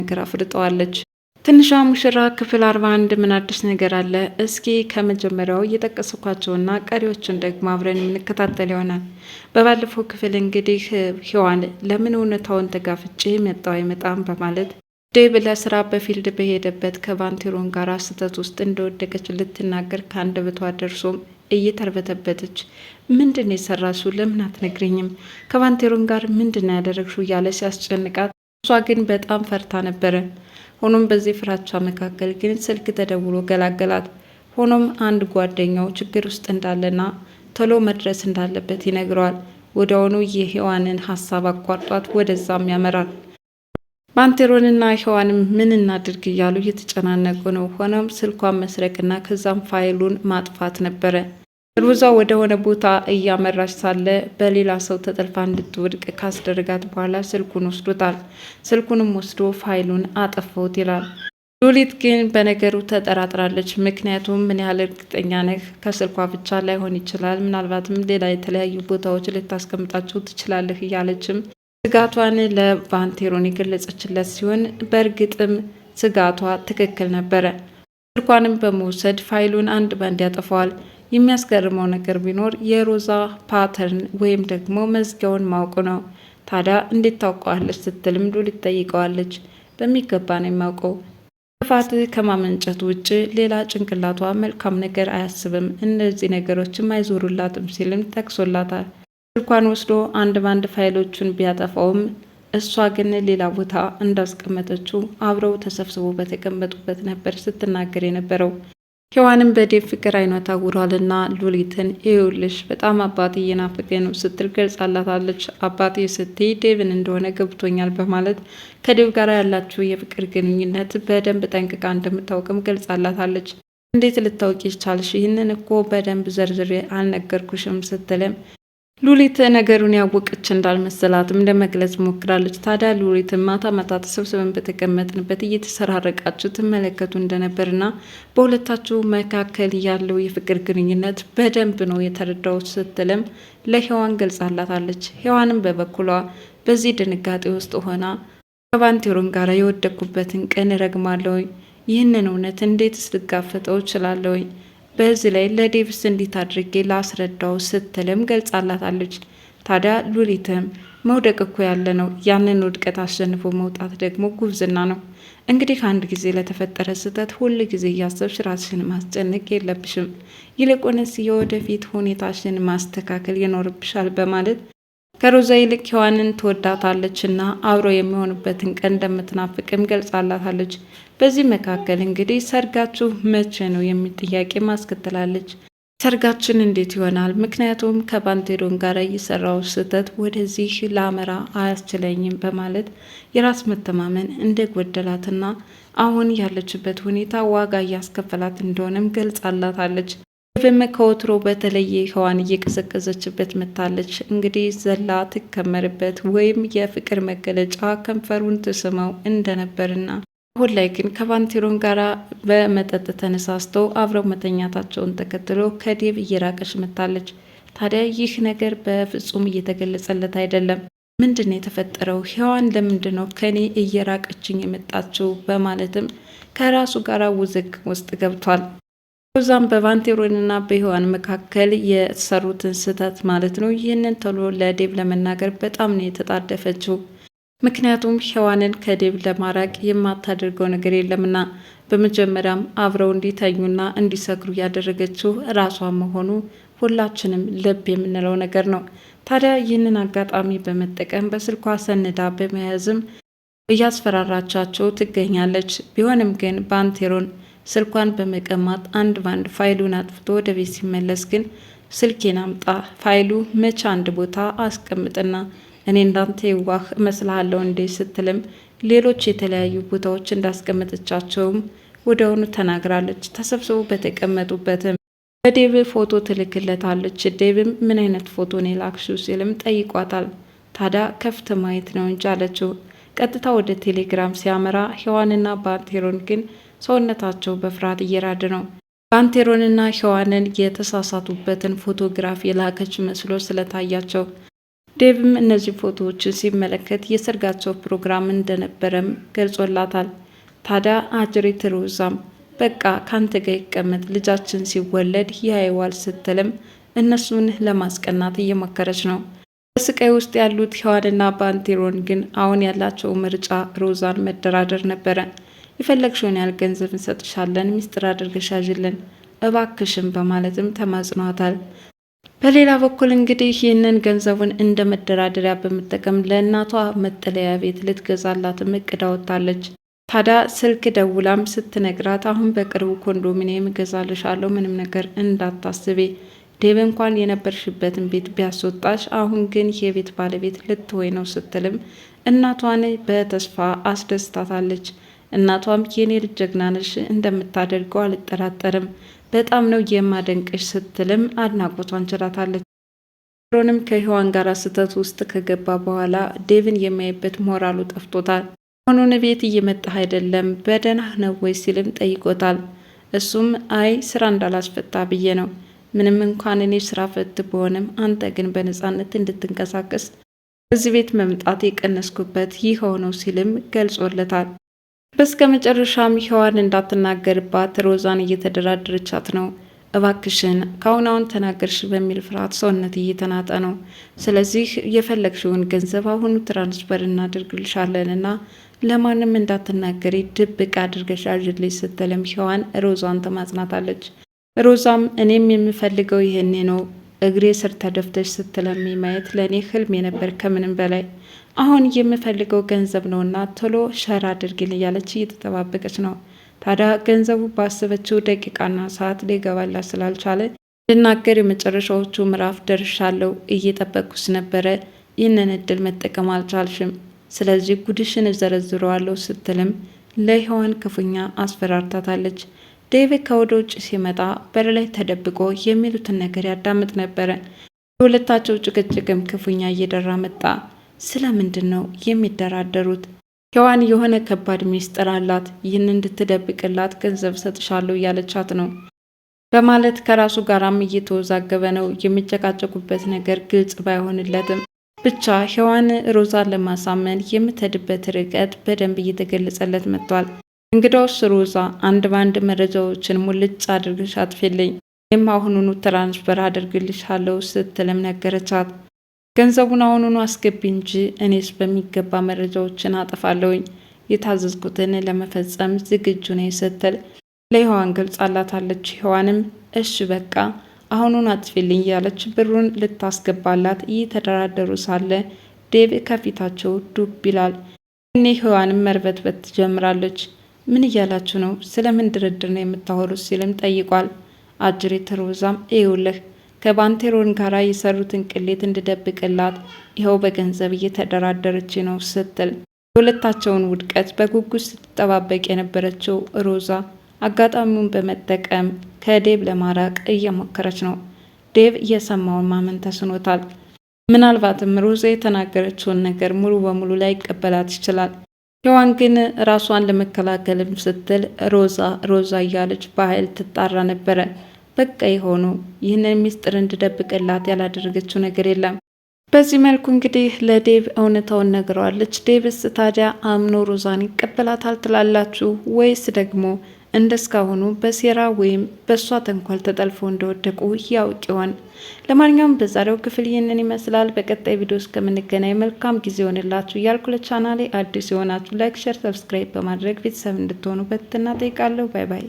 ነገር አፍርጠዋለች። ትንሿ ሙሽራ ክፍል 41 ምን አዲስ ነገር አለ? እስኪ ከመጀመሪያው እየጠቀስኳቸውና ቀሪዎችን ደግሞ አብረን የምንከታተል ይሆናል። በባለፈው ክፍል እንግዲህ ሔዋን ለምን እውነታውን ተጋፍጬ መጣው አይመጣም በማለት ዴብ ለስራ በፊልድ በሄደበት ከባንቴሮን ጋር ስህተት ውስጥ እንደወደቀች ልትናገር ከአንደበቷ ደርሶም እየተርበተበተች ምንድን የሰራሽው? ለምን አትነግሪኝም? ከባንቴሮን ጋር ምንድን ያደረግሽው? እያለ ሲያስጨንቃት እሷ ግን በጣም ፈርታ ነበረ። ሆኖም በዚህ ፍራቻ መካከል ግን ስልክ ተደውሎ ገላገላት። ሆኖም አንድ ጓደኛው ችግር ውስጥ እንዳለና ቶሎ መድረስ እንዳለበት ይነግረዋል። ወዲያውኑ የሔዋንን ሀሳብ አቋርጧት ወደዛም ያመራል። ባንቴሮንና ሔዋንም ምን እናድርግ እያሉ እየተጨናነቁ ነው። ሆኖም ስልኳን መስረቅና ከዛም ፋይሉን ማጥፋት ነበረ። ሩዛ ወደ ሆነ ቦታ እያመራች ሳለ በሌላ ሰው ተጠልፋ እንድትወድቅ ካስደረጋት በኋላ ስልኩን ወስዶታል። ስልኩንም ወስዶ ፋይሉን አጠፋሁት ይላል። ሉሊት ግን በነገሩ ተጠራጥራለች። ምክንያቱም ምን ያህል እርግጠኛ ነህ? ከስልኳ ብቻ ላይሆን ይችላል፣ ምናልባትም ሌላ የተለያዩ ቦታዎች ልታስቀምጣቸው ትችላለህ እያለችም ስጋቷን ለባንቴሮን የገለጸችለት ሲሆን በእርግጥም ስጋቷ ትክክል ነበረ። ስልኳንም በመውሰድ ፋይሉን አንድ ባንድ ያጠፋዋል። የሚያስገርመው ነገር ቢኖር የሮዛ ፓተርን ወይም ደግሞ መዝጊያውን ማወቁ ነው። ታዲያ እንዴት ታውቀዋለች ስትልም ሉሊት ጠይቀዋለች። በሚገባ ነው የማውቀው፣ ክፋት ከማመንጨት ውጭ ሌላ ጭንቅላቷ መልካም ነገር አያስብም፣ እነዚህ ነገሮችም አይዞሩላትም ሲልም ጠቅሶላታል። ስልኳን ወስዶ አንድ ባንድ ፋይሎቹን ቢያጠፋውም እሷ ግን ሌላ ቦታ እንዳስቀመጠችው አብረው ተሰብስበው በተቀመጡበት ነበር ስትናገር የነበረው። ሔዋንም በዴቭ ፍቅር አይኗ ታውሯልና ሉሊትን ይኸውልሽ በጣም አባቴ እየናፈቀኝ ነው ስትል ገልጻላታለች። አባቴ ስትይ ዴቭን እንደሆነ ገብቶኛል በማለት ከዴቭ ጋር ያላችሁ የፍቅር ግንኙነት በደንብ ጠንቅቃ እንደምታውቅም ገልጻላታለች። እንዴት ልታውቂ ቻልሽ? ይህንን እኮ በደንብ ዘርዝሬ አልነገርኩሽም ስትልም ሉሊት ነገሩን ያወቀች እንዳልመሰላትም ለመግለጽ ሞክራለች። ታዲያ ሉሊት ማታ ማታ ተሰብስበን በተቀመጥንበት እየተሰራረቃችሁ ትመለከቱ እንደነበርና በሁለታችሁ መካከል ያለው የፍቅር ግንኙነት በደንብ ነው የተረዳው ስትልም ለሔዋን ገልጻላታለች። ሔዋንም በበኩሏ በዚህ ድንጋጤ ውስጥ ሆና ከባንቴሮን ጋር የወደኩበትን ቀን ረግማለሁ፣ ይህንን እውነት እንዴትስ ልጋፈጠው እችላለሁ? በዚህ ላይ ለዴቭስ እንዴት አድርጌ ላስረዳው ስትልም ገልጻላታለች። ታዲያ ሉሊትም መውደቅ እኮ ያለ ነው፣ ያንን ውድቀት አሸንፎ መውጣት ደግሞ ጉብዝና ነው። እንግዲህ አንድ ጊዜ ለተፈጠረ ስህተት ሁል ጊዜ እያሰብሽ ራስሽን ማስጨነቅ የለብሽም፣ ይልቁንስ የወደፊት ሁኔታሽን ማስተካከል ይኖርብሻል በማለት ከሮዛ ይልቅ ሔዋንን ትወዳታለች እና አብረው የሚሆኑበትን ቀን እንደምትናፍቅም ገልጻላታለች። በዚህ መካከል እንግዲህ ሰርጋችሁ መቼ ነው የሚል ጥያቄ ማስከትላለች። ሰርጋችን እንዴት ይሆናል? ምክንያቱም ከባንቴሮን ጋር እየሰራው ስህተት ወደዚህ ላመራ አያስችለኝም በማለት የራስ መተማመን እንደጎደላትና አሁን ያለችበት ሁኔታ ዋጋ እያስከፈላት እንደሆነም ገልጻላታለች። ዴቭም ከወትሮ በተለየ ሔዋን እየቀዘቀዘችበት መታለች። እንግዲህ ዘላ ትከመርበት ወይም የፍቅር መገለጫ ከንፈሩን ትስመው እንደነበርና አሁን ላይ ግን ከባንቴሮን ጋር በመጠጥ ተነሳስተው አብረው መተኛታቸውን ተከትሎ ከዴቭ እየራቀች መታለች። ታዲያ ይህ ነገር በፍጹም እየተገለጸለት አይደለም። ምንድን ነው የተፈጠረው? ሔዋን ለምንድን ነው ከኔ እየራቀችኝ የመጣችው? በማለትም ከራሱ ጋር ውዝግብ ውስጥ ገብቷል። ሮዛም በባንቴሮንና በሔዋን መካከል የሰሩትን ስህተት ማለት ነው ይህንን ቶሎ ለዴቭ ለመናገር በጣም ነው የተጣደፈችው። ምክንያቱም ሔዋንን ከዴቭ ለማራቅ የማታደርገው ነገር የለምና በመጀመሪያም አብረው እንዲተኙና እንዲሰክሩ ያደረገችው ራሷ መሆኑ ሁላችንም ልብ የምንለው ነገር ነው። ታዲያ ይህንን አጋጣሚ በመጠቀም በስልኳ ሰንዳ በመያዝም እያስፈራራቻቸው ትገኛለች። ቢሆንም ግን ባንቴሮን ስልኳን በመቀማት አንድ ባንድ ፋይሉን አጥፍቶ ወደ ቤት ሲመለስ ግን ስልኬን አምጣ፣ ፋይሉ መቼ አንድ ቦታ አስቀምጥና እኔ እንዳንተ የዋህ እመስልሃለሁ እንዴ? ስትልም ሌሎች የተለያዩ ቦታዎች እንዳስቀመጠቻቸውም ወዲያውኑ ተናግራለች። ተሰብስበው በተቀመጡበትም በዴቭ ፎቶ ትልክለታለች። ዴቭም ምን አይነት ፎቶ ነው የላክሽው ሲልም ጠይቋታል። ታዲያ ከፍተ ማየት ነው እንጂ አለችው። ቀጥታ ወደ ቴሌግራም ሲያመራ ሔዋንና ባንቴሮን ግን ሰውነታቸው በፍርሃት እየራደ ነው። ባንቴሮንና ሔዋንን የተሳሳቱበትን ፎቶግራፍ የላከች መስሎ ስለታያቸው ዴቭም እነዚህ ፎቶዎችን ሲመለከት የሰርጋቸው ፕሮግራም እንደነበረም ገልጾላታል። ታዲያ አጅሬት ሮዛም በቃ ካንተ ጋር ይቀመጥ ልጃችን ሲወለድ ያየዋል ስትልም እነሱን ለማስቀናት እየሞከረች ነው። በስቃይ ውስጥ ያሉት ሔዋንና ባንቴሮን ግን አሁን ያላቸው ምርጫ ሮዛን መደራደር ነበረ። የፈለግሽውን ያህል ገንዘብ እንሰጥሻለን፣ ሚስጥር አድርገሽ ያዥልን እባክሽም በማለትም ተማጽኗታል። በሌላ በኩል እንግዲህ ይህንን ገንዘቡን እንደ መደራደሪያ በመጠቀም ለእናቷ መጠለያ ቤት ልትገዛላትም እቅድ አወጣለች። ታዲያ ስልክ ደውላም ስትነግራት አሁን በቅርቡ ኮንዶሚኒየም እገዛልሻለሁ፣ ምንም ነገር እንዳታስቤ፣ ዴቭ እንኳን የነበርሽበትን ቤት ቢያስወጣሽ አሁን ግን የቤት ባለቤት ልትሆይ ነው ስትልም እናቷን በተስፋ አስደስታታለች። እናቷም የኔ ልጅ ጀግና ነሽ፣ እንደምታደርገው አልጠራጠርም፣ በጣም ነው የማደንቅሽ ስትልም አድናቆቷን ችላታለች። ሮንም ከሔዋን ጋር ስህተት ውስጥ ከገባ በኋላ ዴቭን የሚያይበት ሞራሉ ጠፍቶታል። አሁኑን ቤት እየመጣህ አይደለም በደህና ነው ወይ ሲልም ጠይቆታል። እሱም አይ ስራ እንዳላስፈታ ብዬ ነው፣ ምንም እንኳን እኔ ስራ ፈት ብሆንም አንተ ግን በነፃነት እንድትንቀሳቀስ እዚህ ቤት መምጣት የቀነስኩበት ይኸው ነው ሲልም ገልጾለታል። በስከ መጨረሻም ሔዋን እንዳትናገርባት ሮዛን እየተደራደረቻት ነው። እባክሽን ካሁን ተናገርሽ በሚል ፍርሃት ሰውነት እየተናጠ ነው። ስለዚህ የፈለግሽውን ገንዘብ አሁኑ ትራንስፈር እናደርግልሻለንና ለማንም እንዳትናገሪ ድብቅ አድርገሽ ያዥልኝ ስትልም ሔዋን ሮዛን ተማጽናታለች። ሮዛም እኔም የምፈልገው ይሄኔ ነው፣ እግሬ ስር ተደፍተሽ ስትለሚ ማየት ለእኔ ህልም የነበር ከምንም በላይ አሁን የምፈልገው ገንዘብ ነውና ቶሎ ሸር አድርግልኝ እያለች እየተጠባበቀች ነው። ታዲያ ገንዘቡ ባሰበችው ደቂቃና ሰዓት ሊገባላት ስላልቻለ ልናገር የመጨረሻዎቹ ምዕራፍ ደርሻለሁ፣ እየጠበቅኩስ ነበረ፣ ይህንን እድል መጠቀም አልቻልሽም፣ ስለዚህ ጉድሽን እዘረዝረዋለሁ ስትልም ለሔዋን ክፉኛ አስፈራርታታለች። ዴቭ ከወደ ውጭ ሲመጣ በር ላይ ተደብቆ የሚሉትን ነገር ያዳምጥ ነበረ። የሁለታቸው ጭቅጭቅም ክፉኛ እየደራ መጣ። ስለምንድን ነው የሚደራደሩት? ሔዋን የሆነ ከባድ ሚስጥር አላት፣ ይህን እንድትደብቅላት ገንዘብ ሰጥሻለሁ እያለቻት ነው በማለት ከራሱ ጋራም እየተወዛገበ ነው። የሚጨቃጨቁበት ነገር ግልጽ ባይሆንለትም ብቻ ሔዋን ሮዛን ለማሳመን የምትሄድበት ርቀት በደንብ እየተገለጸለት መጥቷል። እንግዳውስ ሮዛ አንድ ባንድ መረጃዎችን ሙልጭ አድርግሽ አጥፊልኝ፣ ወይም አሁኑኑ ትራንስፈር አድርግልሻለሁ ስትልም ነገረቻት። ገንዘቡን አሁኑኑ አስገቢ እንጂ እኔስ በሚገባ መረጃዎችን አጠፋለሁኝ፣ የታዘዝኩትን ለመፈጸም ዝግጁ ነኝ ስትል ለሔዋን ገልጻላታለች። ሔዋንም እሺ በቃ አሁኑን አጥፊልኝ ያለች ብሩን ልታስገባላት እየተደራደሩ ሳለ ዴቭ ከፊታቸው ዱብ ይላል። እኔ ሔዋንም መርበትበት ትጀምራለች። ምን እያላችሁ ነው? ስለምን ድርድር ነው የምታወሩት? ሲልም ጠይቋል። አጅሬት ሮዛም ይኸውልህ ከባንቴሮን ጋር የሰሩትን ቅሌት እንድደብቅላት ይኸው በገንዘብ እየተደራደረች ነው ስትል የሁለታቸውን ውድቀት በጉጉት ስትጠባበቅ የነበረችው ሮዛ አጋጣሚውን በመጠቀም ከዴቭ ለማራቅ እየሞከረች ነው። ዴቭ እየሰማውን ማመን ተስኖታል። ምናልባትም ሮዛ የተናገረችውን ነገር ሙሉ በሙሉ ላይቀበላት ይችላል። ሔዋን ግን ራሷን ለመከላከልም ስትል ሮዛ ሮዛ እያለች በኃይል ትጣራ ነበረ። በቃ የሆኑ ይህንን ሚስጥር እንድደብቅላት ያላደረገችው ነገር የለም። በዚህ መልኩ እንግዲህ ለዴቭ እውነታውን ነግረዋለች። ዴቭስ ታዲያ አምኖ ሮዛን ይቀበላታል ትላላችሁ ወይስ ደግሞ እንደስካሁኑ በሴራ ወይም በእሷ ተንኳል ተጠልፎ እንደወደቁ ያውቅ ይሆን? ለማንኛውም በዛሬው ክፍል ይህንን ይመስላል። በቀጣይ ቪዲዮ እስከምንገናኝ መልካም ጊዜ ሆንላችሁ እያልኩ ለቻናሌ አዲስ የሆናችሁ ላይክ፣ ሸር፣ ሰብስክራይብ በማድረግ ቤተሰብ እንድትሆኑ በትህትና እጠይቃለሁ። ባይ ባይ።